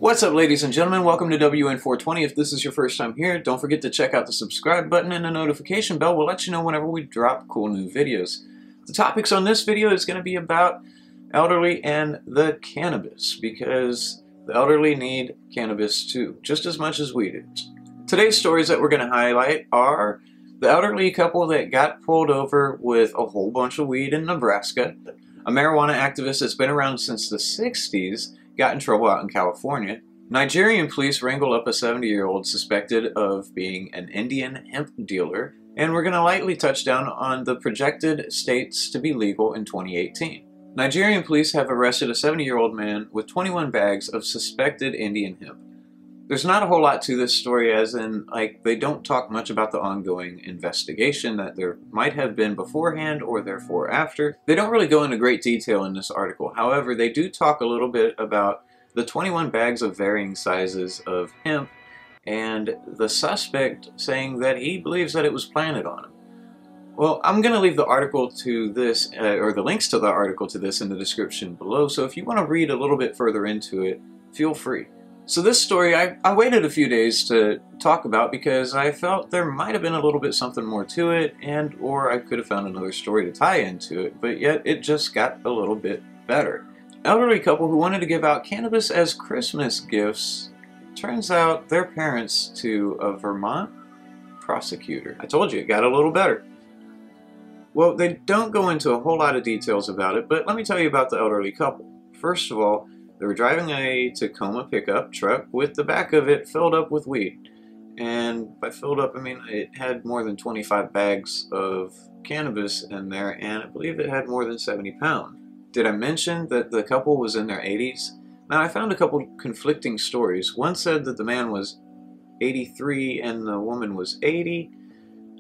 What's up, ladies and gentlemen? Welcome to WN420. If this is your first time here, don't forget to check out the subscribe button, and the notification bell will let you know whenever we drop cool new videos. The topics on this video is going to be about elderly and the cannabis, because the elderly need cannabis too, just as much as we do. Today's stories that we're going to highlight are the elderly couple that got pulled over with a whole bunch of weed in Nebraska, a marijuana activist that's been around since the 60s got in trouble out in California. Nigerian police wrangle up a 70-year-old suspected of being an Indian hemp dealer, and we're going to lightly touch down on the projected states to be legal in 2018. Nigerian police have arrested a 70-year-old man with 21 bags of suspected Indian hemp. There's not a whole lot to this story, as in, they don't talk much about the ongoing investigation that there might have been beforehand or therefore after. They don't really go into great detail in this article. However, they do talk a little bit about the 21 bags of varying sizes of hemp and the suspect saying that he believes that it was planted on him. Well, I'm going to leave the article to this, or the links to the article to this in the description below, so if you want to read a little bit further into it, feel free. So this story, I waited a few days to talk about because I felt there might have been a little bit something more to it, or I could have found another story to tie into it, but yet it just got a little bit better. Elderly couple who wanted to give out cannabis as Christmas gifts, turns out they're parents to a Vermont prosecutor. I told you, it got a little better. Well, they don't go into a whole lot of details about it, but let me tell you about the elderly couple. First of all, they were driving a Tacoma pickup truck with the back of it filled up with weed. And by filled up, I mean it had more than 25 bags of cannabis in there, and I believe it had more than 70 pounds. Did I mention that the couple was in their 80s? Now, I found a couple conflicting stories. One said that the man was 83 and the woman was 80.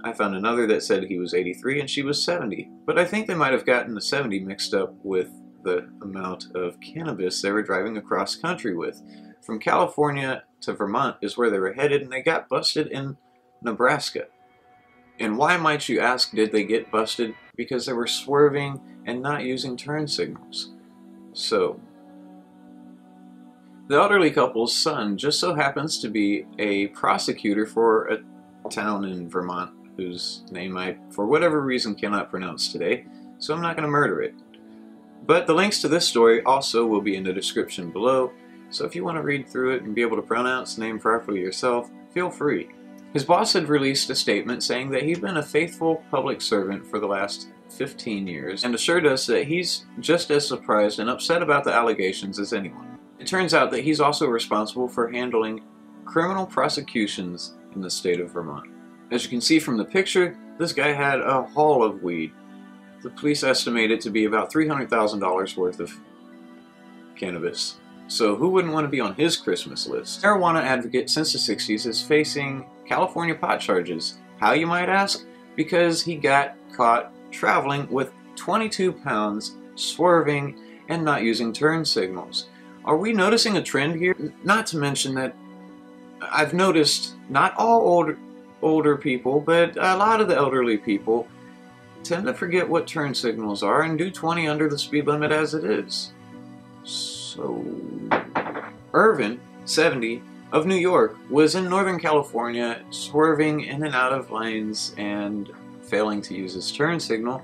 I found another that said he was 83 and she was 70. But I think they might have gotten the 70 mixed up with the amount of cannabis they were driving across country with. From California to Vermont is where they were headed, and they got busted in Nebraska. And why, might you ask, did they get busted? Because they were swerving and not using turn signals. So, the elderly couple's son just so happens to be a prosecutor for a town in Vermont whose name I, for whatever reason, cannot pronounce today, so I'm not going to murder it. But the links to this story also will be in the description below, so if you want to read through it and be able to pronounce the name properly yourself, feel free. His boss had released a statement saying that he'd been a faithful public servant for the last 15 years and assured us that he's just as surprised and upset about the allegations as anyone. It turns out that he's also responsible for handling criminal prosecutions in the state of Vermont. As you can see from the picture, this guy had a haul of weed. The police estimate it to be about $300,000 worth of cannabis. So who wouldn't want to be on his Christmas list? Marijuana advocate since the 60s is facing California pot charges. How, you might ask? Because he got caught traveling with 22 pounds, swerving, and not using turn signals. Are we noticing a trend here? Not to mention that I've noticed not all older people, but a lot of the elderly people tend to forget what turn signals are and do 20 under the speed limit as it is. So, Irvin, 70, of New York, was in Northern California swerving in and out of lanes and failing to use his turn signal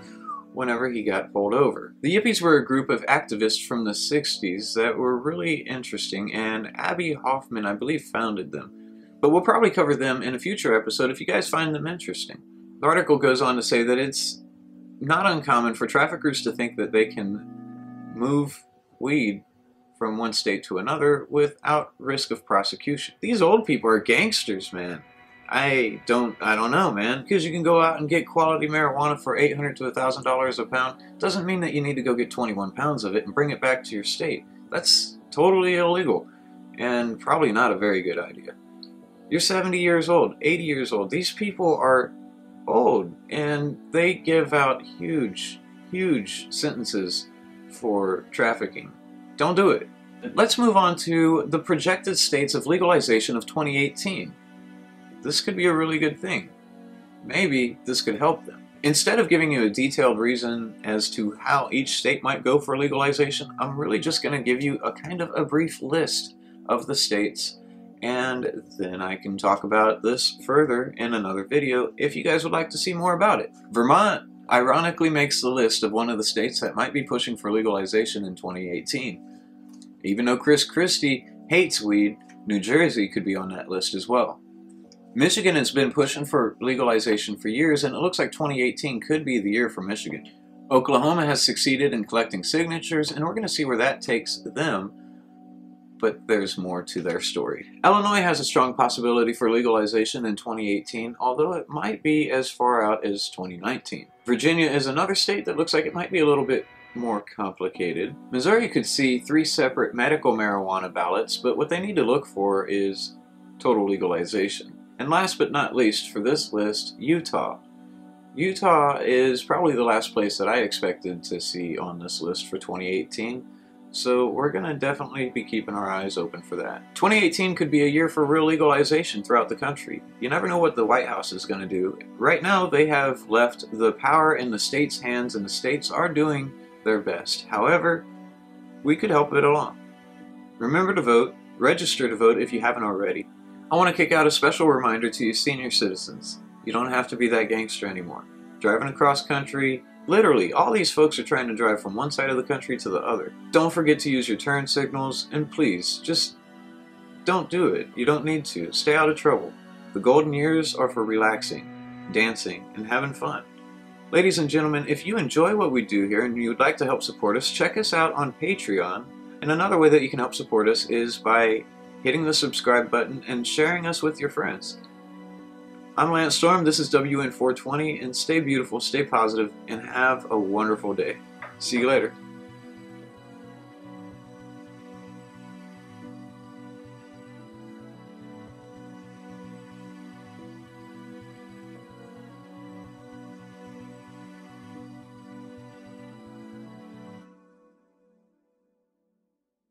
whenever he got pulled over. The Yippies were a group of activists from the 60s that were really interesting, and Abby Hoffman, I believe, founded them. But we'll probably cover them in a future episode if you guys find them interesting. The article goes on to say that it's not uncommon for traffickers to think that they can move weed from one state to another without risk of prosecution. These old people are gangsters, man. I don't know, man. Because you can go out and get quality marijuana for $800 to $1,000 a pound doesn't mean that you need to go get 21 pounds of it and bring it back to your state. That's totally illegal and probably not a very good idea. You're 70 years old, 80 years old. These people are old, and they give out huge sentences for trafficking. Don't do it. Let's move on to the projected states of legalization of 2018. This could be a really good thing. Maybe this could help them. Instead of giving you a detailed reason as to how each state might go for legalization, I'm really just going to give you a kind of a brief list of the states, and then I can talk about this further in another video if you guys would like to see more about it. Vermont ironically makes the list of one of the states that might be pushing for legalization in 2018. Even though Chris Christie hates weed, New Jersey could be on that list as well. Michigan has been pushing for legalization for years, and it looks like 2018 could be the year for Michigan. Oklahoma has succeeded in collecting signatures, and we're going to see where that takes them, but there's more to their story. Illinois has a strong possibility for legalization in 2018, although it might be as far out as 2019. Virginia is another state that looks like it might be a little bit more complicated. Missouri could see 3 separate medical marijuana ballots, but what they need to look for is total legalization. And last but not least for this list, Utah. Utah is probably the last place that I expected to see on this list for 2018, so we're going to definitely be keeping our eyes open for that. 2018 could be a year for real legalization throughout the country. You never know what the White House is going to do. Right now they have left the power in the states' hands, and the states are doing their best. However, we could help it along. Remember to vote, register to vote if you haven't already. I want to kick out a special reminder to you senior citizens. You don't have to be that gangster anymore. Driving across country, literally, all these folks are trying to drive from one side of the country to the other. Don't forget to use your turn signals, and please, just don't do it. You don't need to. Stay out of trouble. The golden years are for relaxing, dancing, and having fun. Ladies and gentlemen, if you enjoy what we do here and you would like to help support us, check us out on Patreon. And another way that you can help support us is by hitting the subscribe button and sharing us with your friends. I'm Lance Storm, this is WN420, and stay beautiful, stay positive, and have a wonderful day. See you later.